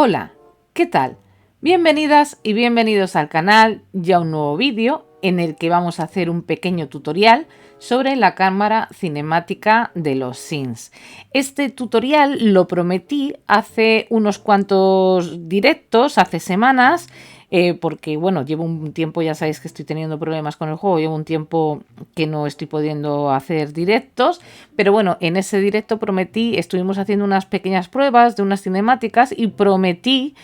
Hola, ¿qué tal? Bienvenidas y bienvenidos al canal y a un nuevo vídeo en el que vamos a hacer un pequeño tutorial sobre la cámara cinemática de los Sims. Este tutorial lo prometí hace unos cuantos directos, hace semanas, porque bueno, llevo un tiempo, ya sabéis que estoy teniendo problemas con el juego, llevo un tiempo que no estoy pudiendo hacer directos, pero bueno, en ese directo prometí, estuvimos haciendo unas pequeñas pruebas de unas cinemáticas y prometí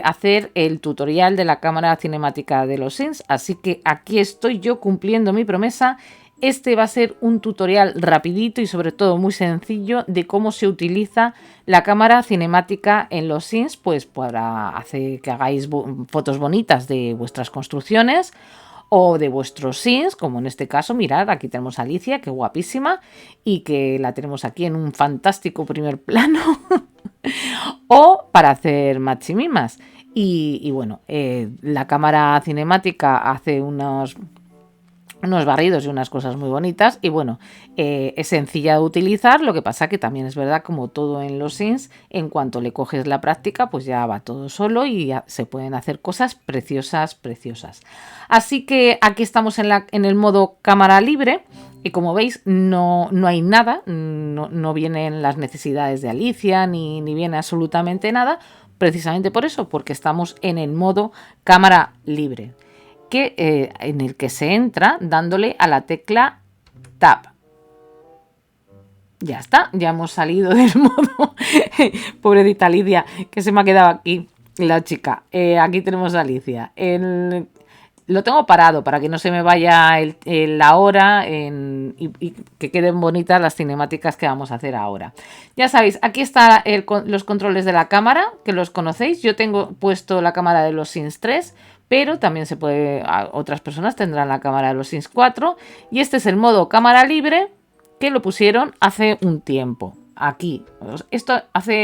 hacer el tutorial de la cámara cinemática de los Sims, así que aquí estoy yo cumpliendo mi promesa. Este va a ser un tutorial rapidito y sobre todo muy sencillo de cómo se utiliza la cámara cinemática en los Sims, pues para hacer que hagáis fotos bonitas de vuestras construcciones o de vuestros Sims, como en este caso, mirad, aquí tenemos a Alicia, que guapísima, y que la tenemos aquí en un fantástico primer plano, o para hacer machimimas. Y bueno, la cámara cinemática hace unos barridos y unas cosas muy bonitas y bueno, es sencilla de utilizar, lo que pasa que también es verdad, como todo en los Sims, en cuanto le coges la práctica pues ya va todo solo y ya se pueden hacer cosas preciosas. Así que aquí estamos en el modo cámara libre y como veis no hay nada, no vienen las necesidades de Alicia ni viene absolutamente nada, precisamente por eso, porque estamos en el modo cámara libre. En el que se entra dándole a la tecla Tab. Ya está, ya hemos salido del modo. Pobrecita Alicia, que se me ha quedado aquí la chica. Aquí tenemos a Alicia. Lo tengo parado para que no se me vaya la hora y que queden bonitas las cinemáticas que vamos a hacer ahora. Ya sabéis, aquí están los controles de la cámara, que los conocéis. Yo tengo puesto la cámara de los Sims 3, pero también se puede, otras personas tendrán la cámara de los Sims 4. Y este es el modo cámara libre, que lo pusieron hace un tiempo. Aquí, esto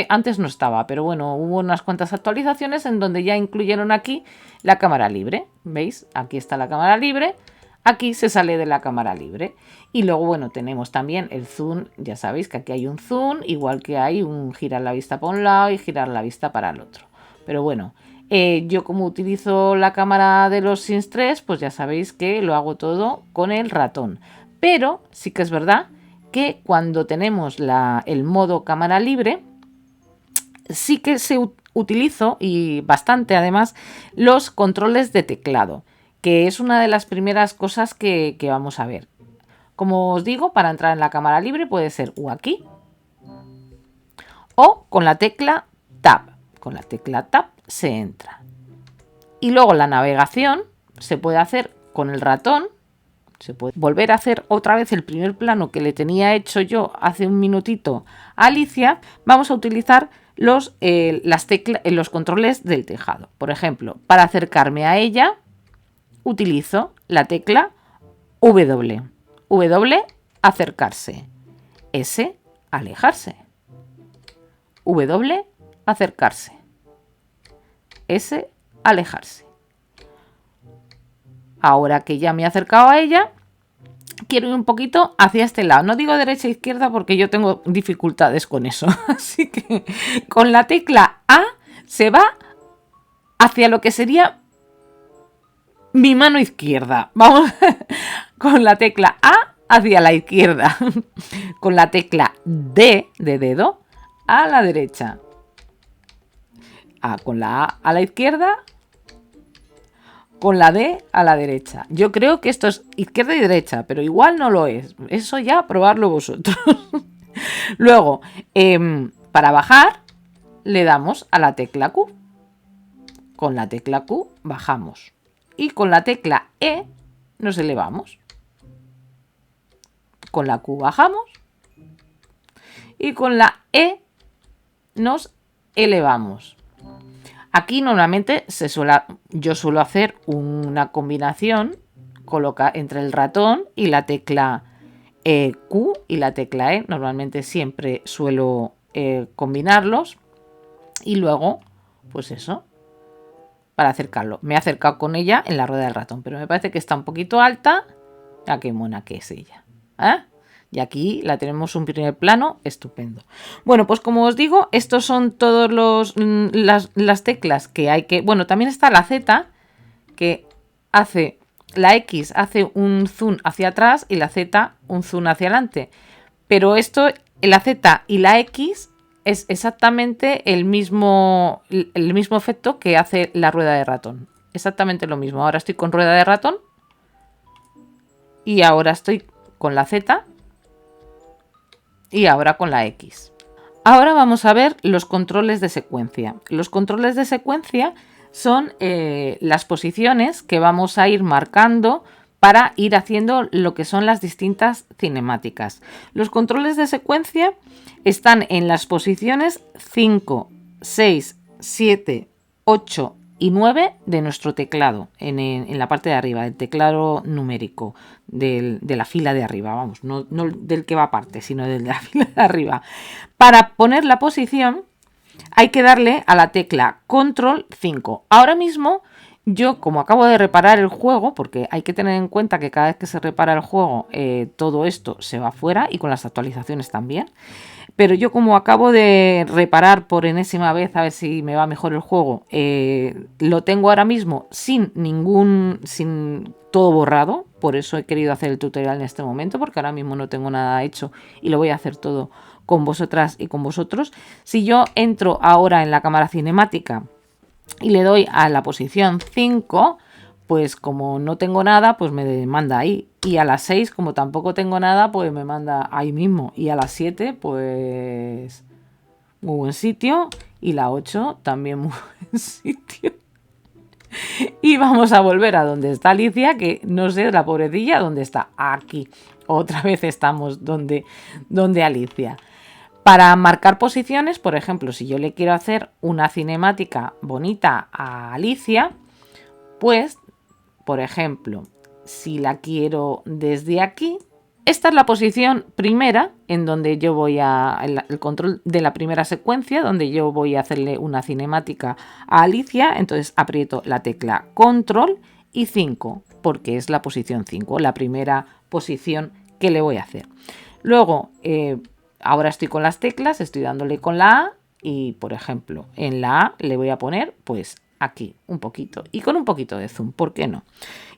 antes no estaba, pero bueno, hubo unas cuantas actualizaciones en donde ya incluyeron aquí la cámara libre. ¿Veis? Aquí está la cámara libre, aquí se sale de la cámara libre. Y luego, bueno, tenemos también el zoom, ya sabéis que aquí hay un zoom, igual que hay un girar la vista para un lado y girar la vista para el otro. Pero bueno, yo como utilizo la cámara de los Sims 3, pues ya sabéis que lo hago todo con el ratón. Pero sí que es verdad que cuando tenemos el modo cámara libre, sí que se utilizo, y bastante además, los controles de teclado, que es una de las primeras cosas que vamos a ver. Como os digo, para entrar en la cámara libre puede ser o aquí o con la tecla Tab. Con la tecla Tab se entra. Y luego la navegación se puede hacer con el ratón. Se puede volver a hacer otra vez el primer plano que le tenía hecho yo hace un minutito a Alicia. Vamos a utilizar los controles del tejado. Por ejemplo, para acercarme a ella, utilizo la tecla W. W, acercarse. S, alejarse. W, acercarse. S, alejarse. Ahora que ya me he acercado a ella, quiero ir un poquito hacia este lado. No digo derecha e izquierda porque yo tengo dificultades con eso. Así que con la tecla A se va hacia lo que sería mi mano izquierda. Vamos con la tecla A hacia la izquierda. Con la tecla D de dedo a la derecha. Con la A a la izquierda. Con la D a la derecha. Yo creo que esto es izquierda y derecha, pero igual no lo es. Eso ya probarlo vosotros. Luego, para bajar, le damos a la tecla Q. Con la tecla Q bajamos. Y con la tecla E nos elevamos. Con la Q bajamos. Y con la E nos elevamos. Aquí normalmente yo suelo hacer una combinación, entre el ratón y la tecla Q y la tecla E. Normalmente siempre suelo combinarlos y luego, pues eso, para acercarlo. Me he acercado con ella en la rueda del ratón, pero me parece que está un poquito alta. Ah, qué mona que es ella. ¿Eh? Y aquí la tenemos un primer plano estupendo. Bueno, pues como os digo, estos son todos las teclas que hay que... Bueno, también está la Z, que hace... La X hace un zoom hacia atrás y la Z un zoom hacia adelante. Pero esto, la Z y la X, es exactamente el mismo efecto que hace la rueda de ratón. Exactamente lo mismo. Ahora estoy con rueda de ratón y ahora estoy con la Z y ahora con la X. Ahora vamos a ver los controles de secuencia. Los controles de secuencia son las posiciones que vamos a ir marcando para ir haciendo lo que son las distintas cinemáticas. Los controles de secuencia están en las posiciones 5, 6, 7, 8 y 9 de nuestro teclado, en la parte de arriba, del teclado numérico, de la fila de arriba, vamos, no del que va aparte, sino del de la fila de arriba. Para poner la posición hay que darle a la tecla Control 5. Ahora mismo yo, como acabo de reparar el juego, porque hay que tener en cuenta que cada vez que se repara el juego todo esto se va fuera y con las actualizaciones también. Pero yo, como acabo de reparar por enésima vez a ver si me va mejor el juego, lo tengo ahora mismo sin todo borrado. Por eso he querido hacer el tutorial en este momento, porque ahora mismo no tengo nada hecho y lo voy a hacer todo con vosotras y con vosotros. Si yo entro ahora en la cámara cinemática y le doy a la posición 5, pues como no tengo nada, pues me manda ahí. Y a las 6, como tampoco tengo nada, pues me manda ahí mismo. Y a las 7, pues muy buen sitio. Y la 8 también muy buen sitio. Y vamos a volver a donde está Alicia, que no sé, la pobrecilla, ¿dónde está? Aquí. Otra vez estamos donde Alicia. Para marcar posiciones, por ejemplo, si yo le quiero hacer una cinemática bonita a Alicia, pues, por ejemplo, si la quiero desde aquí, esta es la posición primera en donde yo voy el control de la primera secuencia, donde yo voy a hacerle una cinemática a Alicia. Entonces aprieto la tecla Control y 5, porque es la posición 5, la primera posición que le voy a hacer. Luego, ahora estoy con las teclas, estoy dándole con la A y, por ejemplo, en la A le voy a poner, pues, aquí un poquito y con un poquito de zoom, ¿por qué no?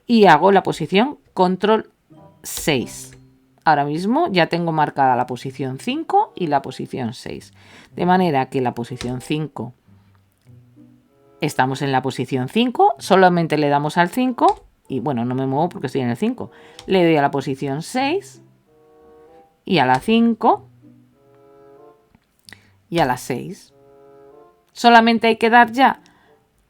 Y hago la posición Control 6. Ahora mismo ya tengo marcada la posición 5 y la posición 6. De manera que la posición 5, estamos en la posición 5, solamente le damos al 5 y bueno, no me muevo porque estoy en el 5. Le doy a la posición 6 y a la 5 y a la 6. Solamente hay que dar ya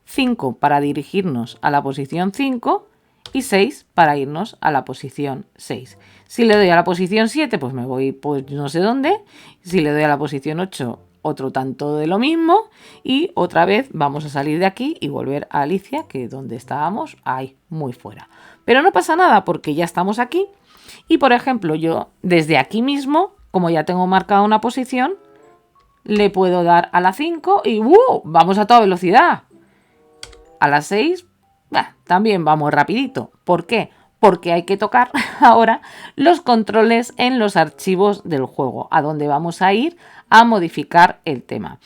5 para dirigirnos a la posición 5 y 6 para irnos a la posición 6. Si le doy a la posición 7, pues me voy pues no sé dónde. Si le doy a la posición 8, otro tanto de lo mismo. Y otra vez vamos a salir de aquí y volver a Alicia, que donde estábamos, ahí, muy fuera. Pero no pasa nada porque ya estamos aquí. Y por ejemplo, yo desde aquí mismo, como ya tengo marcada una posición, le puedo dar a la 5 y vamos a toda velocidad. A las 6, también vamos rapidito. ¿Por qué? Porque hay que tocar ahora los controles en los archivos del juego, a donde vamos a ir a modificar el tema.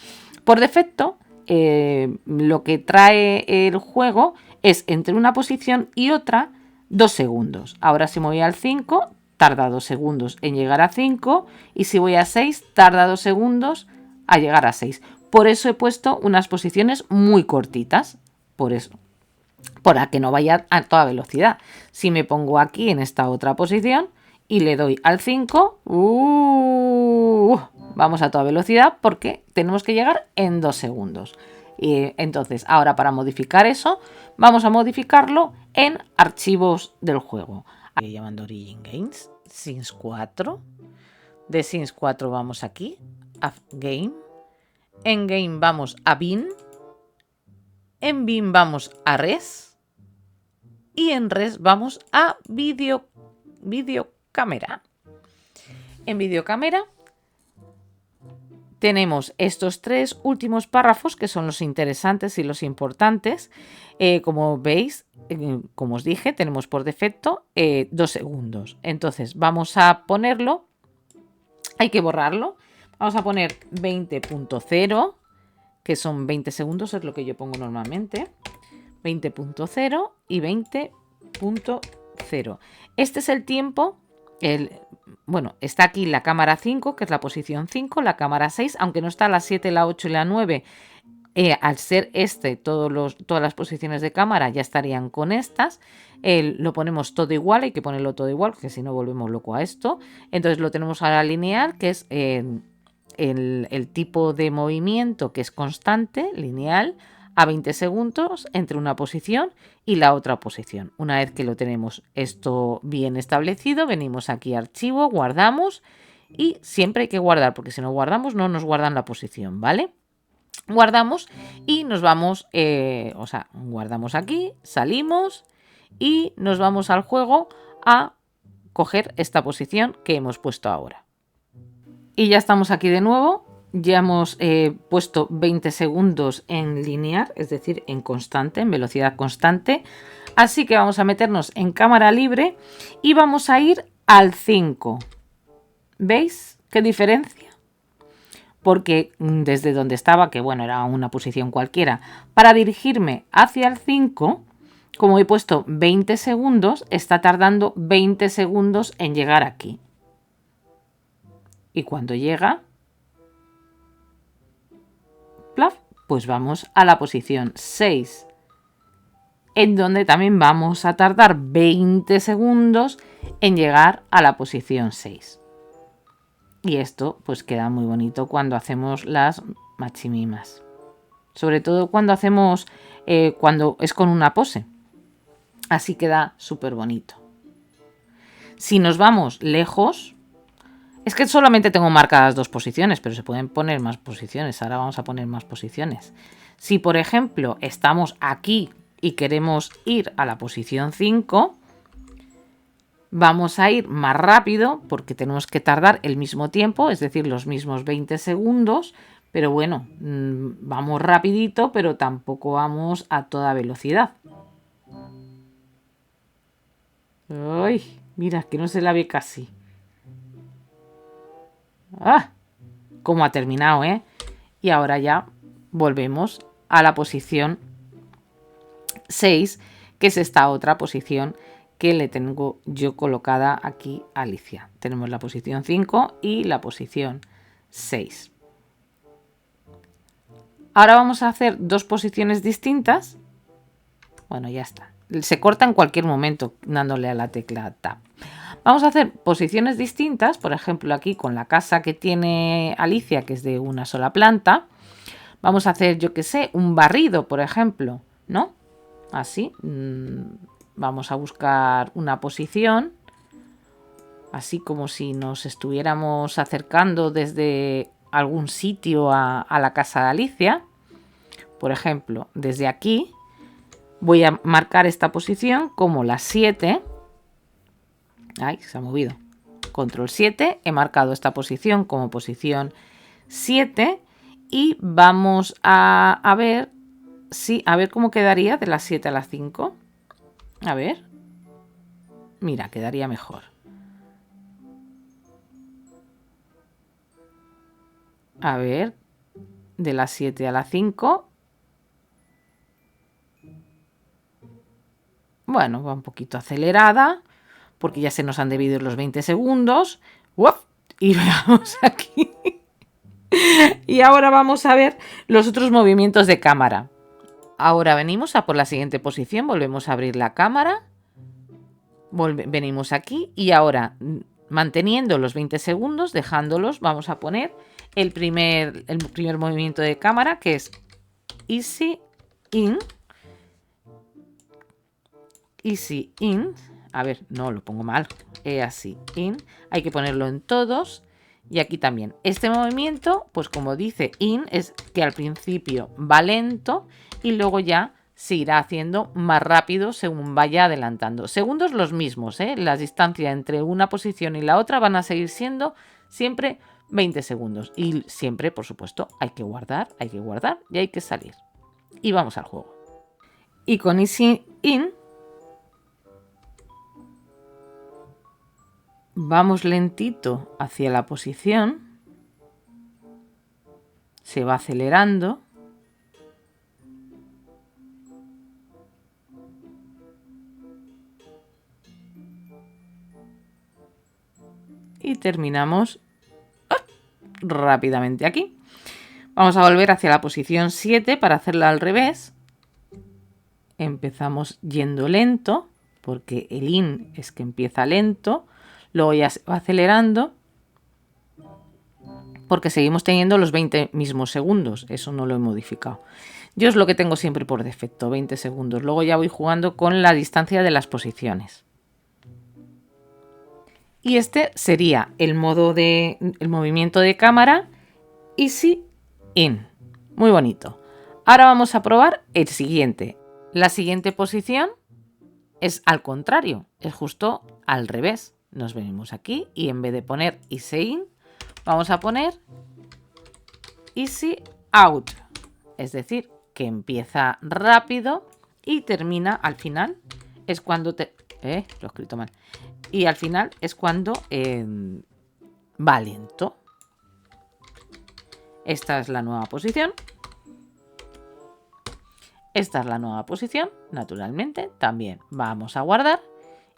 Por defecto, lo que trae el juego es entre una posición y otra 2 segundos. Ahora si me voy al 5, tarda 2 segundos en llegar a 5 y si voy a 6, tarda 2 segundos a llegar a 6. Por eso he puesto unas posiciones muy cortitas. Por eso, para que no vaya a toda velocidad. Si me pongo aquí en esta otra posición y le doy al 5, vamos a toda velocidad porque tenemos que llegar en 2 segundos. Y entonces, ahora para modificar eso, vamos a modificarlo en archivos del juego. Llamando Origin Games, Sims 4. De Sims 4 vamos aquí, a Game. En Game vamos a Bin. En Bin vamos a Res y en Res vamos a videocámara. En videocámara tenemos estos 3 últimos párrafos que son los interesantes y los importantes. Como veis, como os dije, tenemos por defecto 2 segundos. Entonces vamos a ponerlo Hay que borrarlo. Vamos a poner 20.0, que son 20 segundos, es lo que yo pongo normalmente. 20.0 y 20.0. Este es el tiempo. Bueno, está aquí la cámara 5, que es la posición 5, la cámara 6, aunque no está la 7, la 8 y la 9. Al ser todas las posiciones de cámara ya estarían con estas. Lo ponemos todo igual, hay que ponerlo todo igual, porque si no volvemos loco a esto. Entonces lo tenemos ahora lineal, que es el tipo de movimiento que es constante, lineal, a 20 segundos entre una posición y la otra posición. Una vez que lo tenemos esto bien establecido, venimos aquí a archivo, guardamos y siempre hay que guardar, porque si no guardamos no nos guardan la posición, ¿vale? Guardamos y nos vamos, guardamos aquí, salimos y nos vamos al juego a coger esta posición que hemos puesto ahora. Y ya estamos aquí de nuevo. Ya hemos puesto 20 segundos en lineal, es decir, en constante, en velocidad constante. Así que vamos a meternos en cámara libre y vamos a ir al 5. ¿Veis qué diferencia? Porque desde donde estaba, que bueno, era una posición cualquiera, para dirigirme hacia el 5, como he puesto 20 segundos, está tardando 20 segundos en llegar aquí. Y cuando llega, plaf, pues vamos a la posición 6, en donde también vamos a tardar 20 segundos en llegar a la posición 6. Y esto pues queda muy bonito cuando hacemos las machimimas. Sobre todo cuando hacemos, cuando es con una pose. Así queda súper bonito. Si nos vamos lejos, es que solamente tengo marcadas 2 posiciones, pero se pueden poner más posiciones. Ahora vamos a poner más posiciones. Si, por ejemplo, estamos aquí y queremos ir a la posición 5, vamos a ir más rápido porque tenemos que tardar el mismo tiempo, es decir, los mismos 20 segundos. Pero bueno, vamos rapidito, pero tampoco vamos a toda velocidad. ¡Ay! Mira, que no se la ve casi. ¡Ah! Cómo ha terminado, ¿eh? Y ahora ya volvemos a la posición 6, que es esta otra posición que le tengo yo colocada aquí a Alicia. Tenemos la posición 5 y la posición 6. Ahora vamos a hacer 2 posiciones distintas. Bueno, ya está. Se corta en cualquier momento dándole a la tecla Tab. Vamos a hacer posiciones distintas, por ejemplo aquí con la casa que tiene Alicia, que es de una sola planta. Vamos a hacer, yo que sé, un barrido, por ejemplo, ¿no? Así. Vamos a buscar una posición, así como si nos estuviéramos acercando desde algún sitio a la casa de Alicia. Por ejemplo, desde aquí voy a marcar esta posición como la 7. Ay, se ha movido. Control 7. He marcado esta posición como posición 7. Y vamos a ver a ver cómo quedaría de las 7 a las 5. A ver. Mira, quedaría mejor. A ver. De las 7 a las 5. Bueno, va un poquito acelerada, porque ya se nos han debido los 20 segundos. ¡Uf! Y veamos aquí. Y ahora vamos a ver los otros movimientos de cámara. Ahora venimos a por la siguiente posición, volvemos a abrir la cámara. Venimos aquí y ahora, manteniendo los 20 segundos, dejándolos, vamos a poner el primer movimiento de cámara, que es Easy In. Easy In. A ver, no, lo pongo mal. Así, In. Hay que ponerlo en todos. Y aquí también. Este movimiento, pues como dice In, es que al principio va lento y luego ya se irá haciendo más rápido según vaya adelantando. Segundos los mismos, ¿eh? Las distancias entre una posición y la otra van a seguir siendo siempre 20 segundos. Y siempre, por supuesto, hay que guardar y hay que salir. Y vamos al juego. Y con Easy In Vamos lentito hacia la posición. Se va acelerando. Y terminamos rápidamente aquí. Vamos a volver hacia la posición 7 para hacerla al revés. Empezamos yendo lento, porque el in es que empieza lento. Luego ya se va acelerando, porque seguimos teniendo los 20 mismos segundos. Eso no lo he modificado. Yo es lo que tengo siempre por defecto, 20 segundos. Luego ya voy jugando con la distancia de las posiciones. Y este sería el movimiento de cámara Easy In. Muy bonito. Ahora vamos a probar el siguiente. La siguiente posición es al contrario, es justo al revés. Nos venimos aquí y en vez de poner Easy In, vamos a poner Easy Out. Es decir, que empieza rápido y termina al final. Es cuando lo he escrito mal. Y al final es cuando va lento. Esta es la nueva posición. Esta es la nueva posición. Naturalmente, también vamos a guardar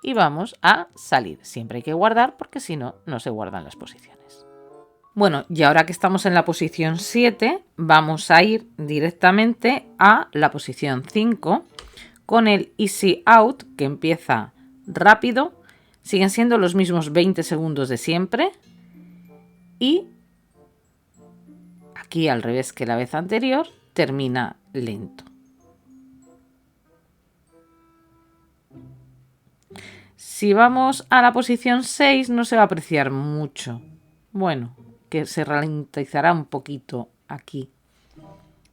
y vamos a salir. Siempre hay que guardar porque si no, no se guardan las posiciones. Bueno, y ahora que estamos en la posición 7, vamos a ir directamente a la posición 5 con el Easy Out, que empieza rápido. Siguen siendo los mismos 20 segundos de siempre. Y aquí, al revés que la vez anterior, termina lento. Si vamos a la posición 6 no se va a apreciar mucho. Bueno, que se ralentizará un poquito aquí,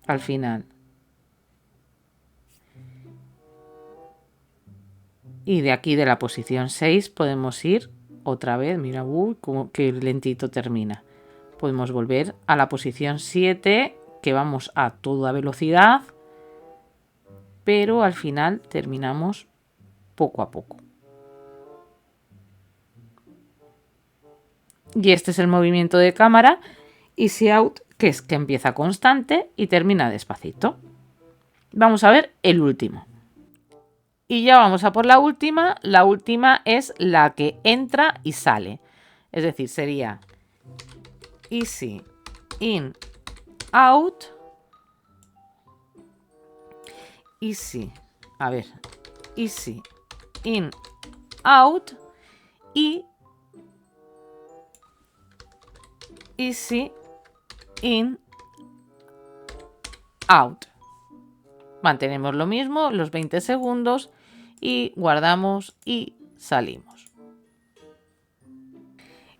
al final. Y de aquí, de la posición 6, podemos ir otra vez. Mira, como que lentito termina. Podemos volver a la posición 7, que vamos a toda velocidad. Pero al final terminamos poco a poco. Y este es el movimiento de cámara Easy Out, que es que empieza constante y termina despacito. Vamos a ver el último. Y ya vamos a por la última. La última es la que entra y sale. Es decir, sería Easy In Out. Easy In Out y Easy In Out. Mantenemos lo mismo, los 20 segundos y guardamos y salimos.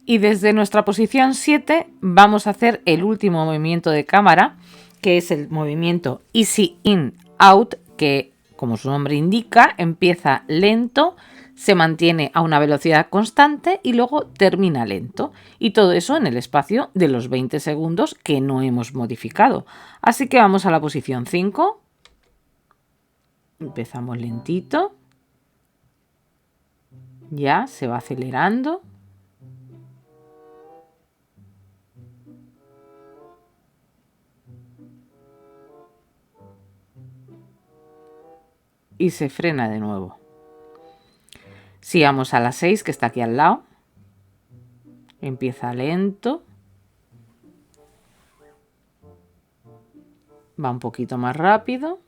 Y desde nuestra posición 7 vamos a hacer el último movimiento de cámara, que es el movimiento Easy In Out, que como su nombre indica, empieza lento, se mantiene a una velocidad constante y luego termina lento. Y todo eso en el espacio de los 20 segundos que no hemos modificado. Así que vamos a la posición 5. Empezamos lentito. Ya se va acelerando. Y se frena de nuevo. Sigamos a la 6, que está aquí al lado. Empieza lento. Va un poquito más rápido.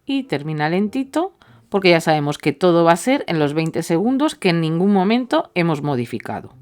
Y termina lentito, porque ya sabemos que todo va a ser en los 20 segundos que en ningún momento hemos modificado.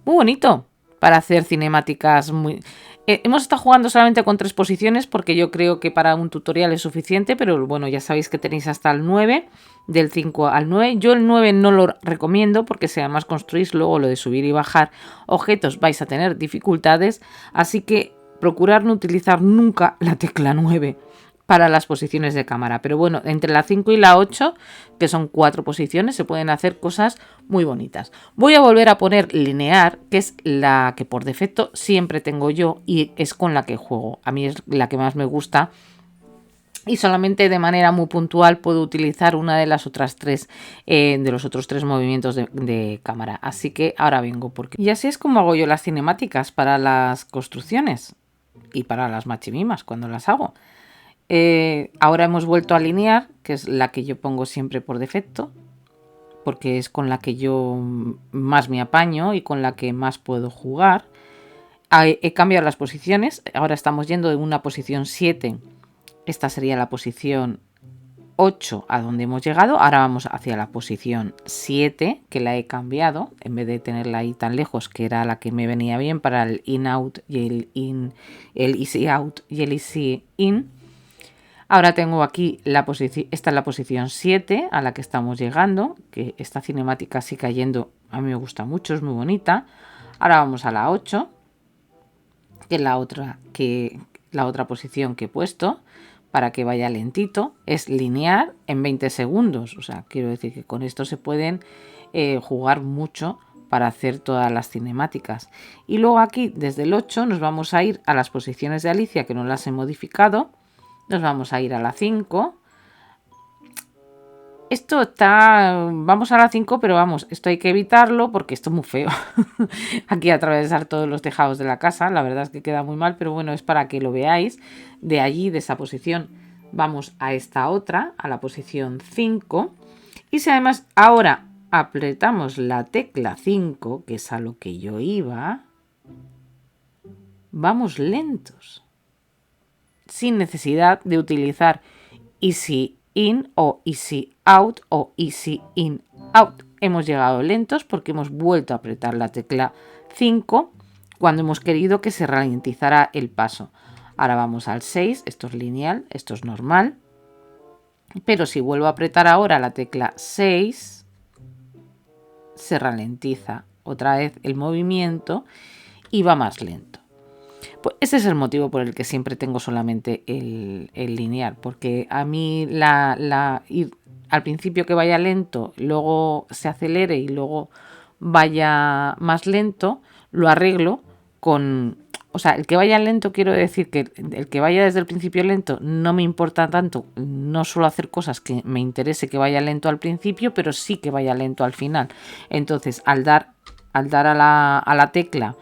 Muy bonito para hacer cinemáticas muy... hemos estado jugando solamente con 3 posiciones porque yo creo que para un tutorial es suficiente, pero bueno, ya sabéis que tenéis hasta el 9, del 5 al 9. Yo el 9 no lo recomiendo porque si además construís luego lo de subir y bajar objetos vais a tener dificultades, así que procurar no utilizar nunca la tecla 9 para las posiciones de cámara. Pero bueno, entre la 5 y la 8, que son 4 posiciones, se pueden hacer cosas muy bonitas. Voy a volver a poner linear, que es la que por defecto siempre tengo yo y es con la que juego. A mí es la que más me gusta y solamente de manera muy puntual puedo utilizar una de las otras tres, de los otros tres movimientos de cámara. Así que ahora vengo porque... Y así es como hago yo las cinemáticas para las construcciones y para las machimimas cuando las hago. Ahora hemos vuelto a alinear, que es la que yo pongo siempre por defecto, porque es con la que yo más me apaño y con la que más puedo jugar. He cambiado las posiciones, ahora estamos yendo de una posición 7. Esta sería la posición 8 a donde hemos llegado. Ahora vamos hacia la posición 7, que la he cambiado, en vez de tenerla ahí tan lejos, que era la que me venía bien para el in-out y el easy out y el easy in. Ahora tengo aquí la posición, esta es la posición 7 a la que estamos llegando, que esta cinemática sigue cayendo, a mí me gusta mucho, es muy bonita. Ahora vamos a la 8, que es la otra posición que he puesto para que vaya lentito. Es lineal en 20 segundos, o sea, quiero decir que con esto se pueden jugar mucho para hacer todas las cinemáticas. Y luego aquí, desde el 8, nos vamos a ir a las posiciones de Alicia, que no las he modificado. Nos vamos a ir a la 5. Esto está... Vamos a la 5, pero vamos, esto hay que evitarlo porque esto es muy feo. Aquí atravesar todos los tejados de la casa, la verdad es que queda muy mal, pero bueno, es para que lo veáis. De allí, de esa posición, vamos a esta otra, a la posición 5. Y si además ahora apretamos la tecla 5, que es a lo que yo iba, vamos lentos, sin necesidad de utilizar easy in o easy out o easy in out. Hemos llegado lentos porque hemos vuelto a apretar la tecla 5 cuando hemos querido que se ralentizara el paso. Ahora vamos al 6, esto es lineal, esto es normal. Pero si vuelvo a apretar ahora la tecla 6, se ralentiza otra vez el movimiento y va más lento. Pues ese es el motivo por el que siempre tengo solamente el lineal, porque a mí ir al principio que vaya lento, luego se acelere y luego vaya más lento, lo arreglo con... O sea, el que vaya lento, quiero decir que el que vaya desde el principio lento no me importa tanto, no suelo hacer cosas que me interese que vaya lento al principio, pero sí que vaya lento al final. Entonces, al dar a la tecla,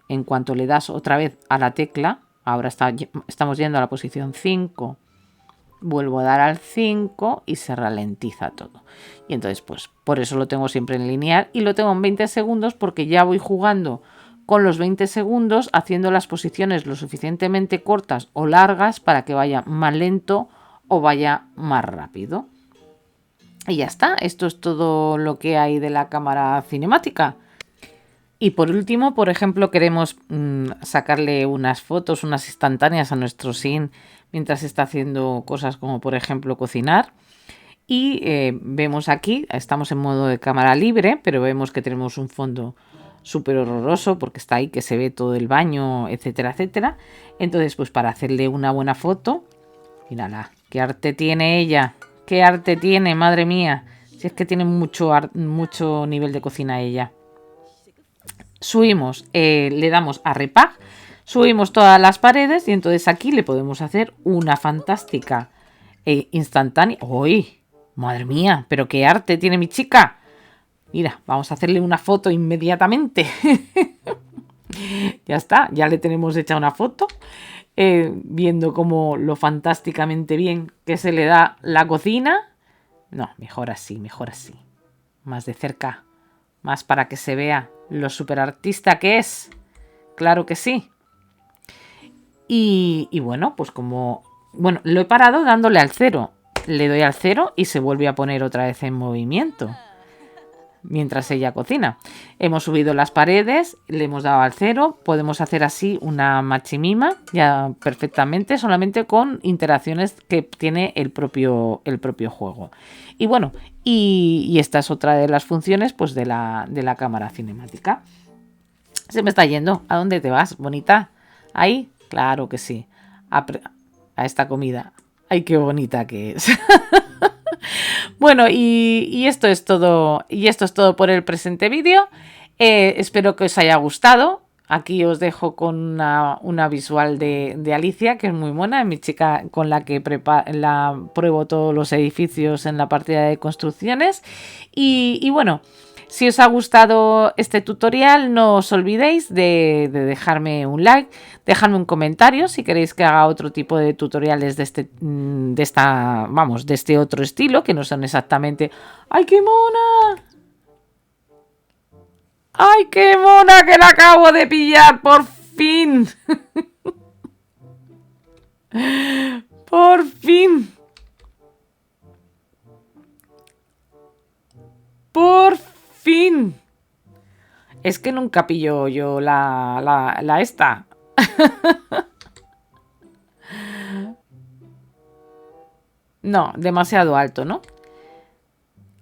en cuanto le das otra vez a la tecla, ahora estamos yendo a la posición 5, vuelvo a dar al 5 y se ralentiza todo. Y entonces, pues, por eso lo tengo siempre en lineal y lo tengo en 20 segundos porque ya voy jugando con los 20 segundos, haciendo las posiciones lo suficientemente cortas o largas para que vaya más lento o vaya más rápido. Y ya está, esto es todo lo que hay de la cámara cinemática. Y por último, por ejemplo, queremos sacarle unas fotos, unas instantáneas a nuestro sim mientras está haciendo cosas como, por ejemplo, cocinar. Y vemos aquí, estamos en modo de cámara libre, pero vemos que tenemos un fondo súper horroroso porque está ahí que se ve todo el baño, etcétera, etcétera. Entonces, pues para hacerle una buena foto, mírala, qué arte tiene ella, qué arte tiene, madre mía. Si es que tiene mucho nivel de cocina ella. Subimos, le damos a repag, subimos todas las paredes y entonces aquí le podemos hacer una fantástica instantánea. ¡Uy! ¡Madre mía! ¡Pero qué arte tiene mi chica! Mira, vamos a hacerle una foto inmediatamente. Ya está, ya le tenemos hecha una foto, viendo como lo fantásticamente bien que se le da la cocina. No, mejor así, más de cerca, más para que se vea lo superartista que es. Claro que sí. Y bueno, pues como... Bueno, lo he parado dándole al 0. Le doy al 0 y se vuelve a poner otra vez en movimiento mientras ella cocina. Hemos subido las paredes, le hemos dado al 0. Podemos hacer así una machimima ya perfectamente, solamente con interacciones que tiene el propio juego. Y bueno, y esta es otra de las funciones pues de la cámara cinemática. Se me está yendo. ¿A dónde te vas, bonita? ¿Ahí? Claro que sí. A esta comida. ¡Ay, qué bonita que es! Bueno, y esto es todo. Y esto es todo por el presente vídeo. Espero que os haya gustado. Aquí os dejo con una visual de Alicia, que es muy buena, mi chica con la que pruebo todos los edificios en la partida de construcciones. Y bueno, si os ha gustado este tutorial, no os olvidéis de dejarme un like, dejarme un comentario si queréis que haga otro tipo de tutoriales de este otro estilo, que no son exactamente... ¡Ay, qué mona! ¡Ay, qué mona que la acabo de pillar! ¡Por fin! ¡Por fin! ¡Por fin! Es que nunca pillo yo la esta. No, demasiado alto, ¿no?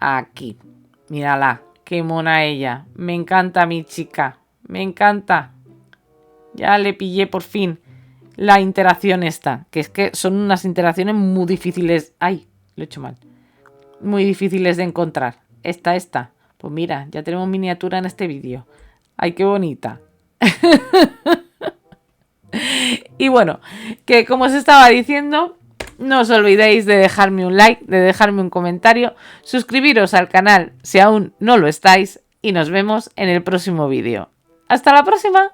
Aquí. Mírala. Qué mona ella. Me encanta mi chica. Me encanta. Ya le pillé por fin la interacción esta. Que es que son unas interacciones muy difíciles. ¡Ay! Lo he hecho mal. Muy difíciles de encontrar. Esta. Pues mira, ya tenemos miniatura en este vídeo. ¡Ay, qué bonita! Y bueno, que como os estaba diciendo, no os olvidéis de dejarme un like, de dejarme un comentario, suscribiros al canal si aún no lo estáis y nos vemos en el próximo vídeo. ¡Hasta la próxima!